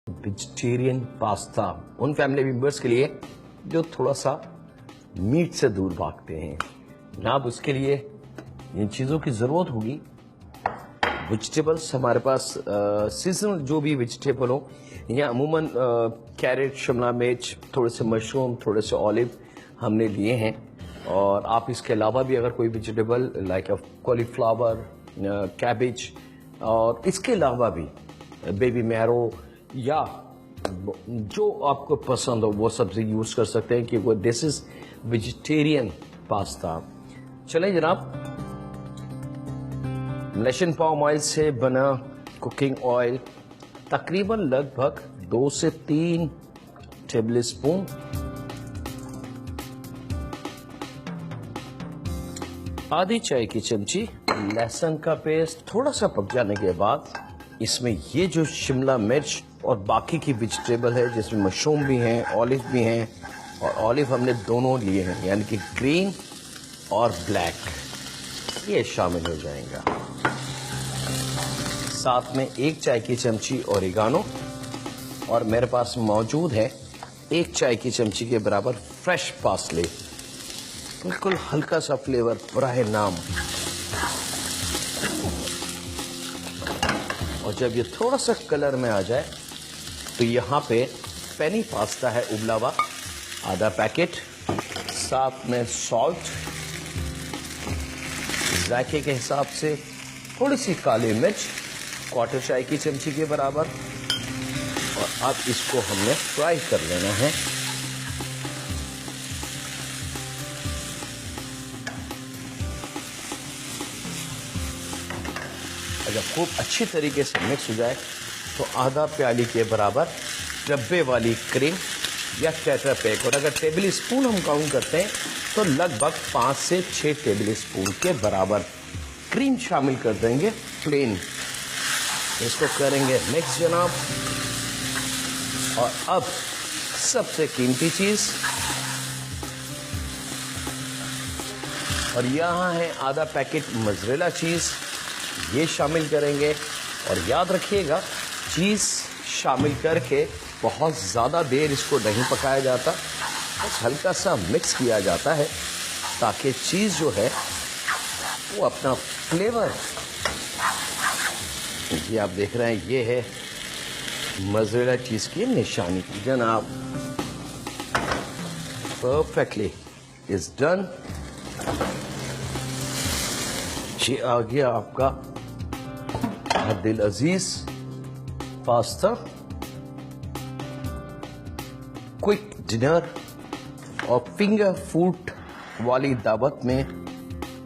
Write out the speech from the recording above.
Vegetarian pasta उन family members के लिए जो थोड़ा सा मीट से दूर भागते हैं। जनाब उसके लिए इन चीज़ों की ज़रूरत होगी। वेजिटेबल्स हमारे पास सीजनल जो भी वेजिटेबल हो, या अमूमन कैरेट, शिमला मिर्च, थोड़े से मशरूम, थोड़े से ऑलिव हमने लिए हैं। और आप इसके अलावा भी अगर कोई वेजिटेबल लाइक कॉलीफ्लावर, कैबेज, और इसके अलावा भी बेबी मैरो या जो आपको पसंद हो वो सब्जी यूज़ कर सकते हैं, क्योंकि दिस इज़ वेजिटेरियन पास्ता। चलें जनाब, लेशन पाम ऑयल से बना कुकिंग ऑयल तकरीबन लगभग 2 से 3 टेबल स्पून, आधी चाय की चमची लहसुन का पेस्ट। थोड़ा सा पक जाने के बाद इसमें ये जो शिमला मिर्च और बाकी की वेजिटेबल है, जिसमें मशरूम भी हैं, ऑलिव भी हैं, और ऑलिव हमने दोनों लिए हैं, यानी कि ग्रीन और ब्लैक, ये शामिल हो जाएगा। साथ में 1 चाय की चमची ओरिगानो, और मेरे पास मौजूद है 1 चाय की चमची के बराबर फ्रेश पार्सले, बिल्कुल हल्का सा फ्लेवर बराहे नाम। और जब ये थोड़ा सा कलर में आ जाए तो यहाँ पे पेनी पास्ता है उबला हुआ, आधा पैकेट, साथ में सॉल्ट जायके के हिसाब से, थोड़ी सी काली मिर्च 1/4 चाय की चमची के बराबर। और अब इसको हमने फ्राई कर लेना है। जब खूब अच्छी तरीके से मिक्स हो जाए तो आधा प्याली के बराबर डब्बे वाली क्रीम या टेट्रा पैक, और अगर टेबल स्पून हम काउंट करते हैं तो लगभग 5 से 6 टेबल स्पून के बराबर क्रीम शामिल कर देंगे प्लेन। इसको करेंगे मिक्स जनाब। और अब सबसे कीमती चीज, और यहाँ है आधा पैकेट मोज़रेला चीज, ये शामिल करेंगे। और याद रखिएगा, चीज़ शामिल करके बहुत ज़्यादा देर इसको नहीं पकाया जाता, बस हल्का सा मिक्स किया जाता है ताकि चीज़ जो है वो अपना फ्लेवर, ये आप देख रहे हैं, ये है मोज़रेला चीज़ की निशानी। जनाब परफेक्टली इज डन। ये आ गया आपका दिल अजीज पास्ता, क्विक डिनर और फिंगर फूड वाली दावत में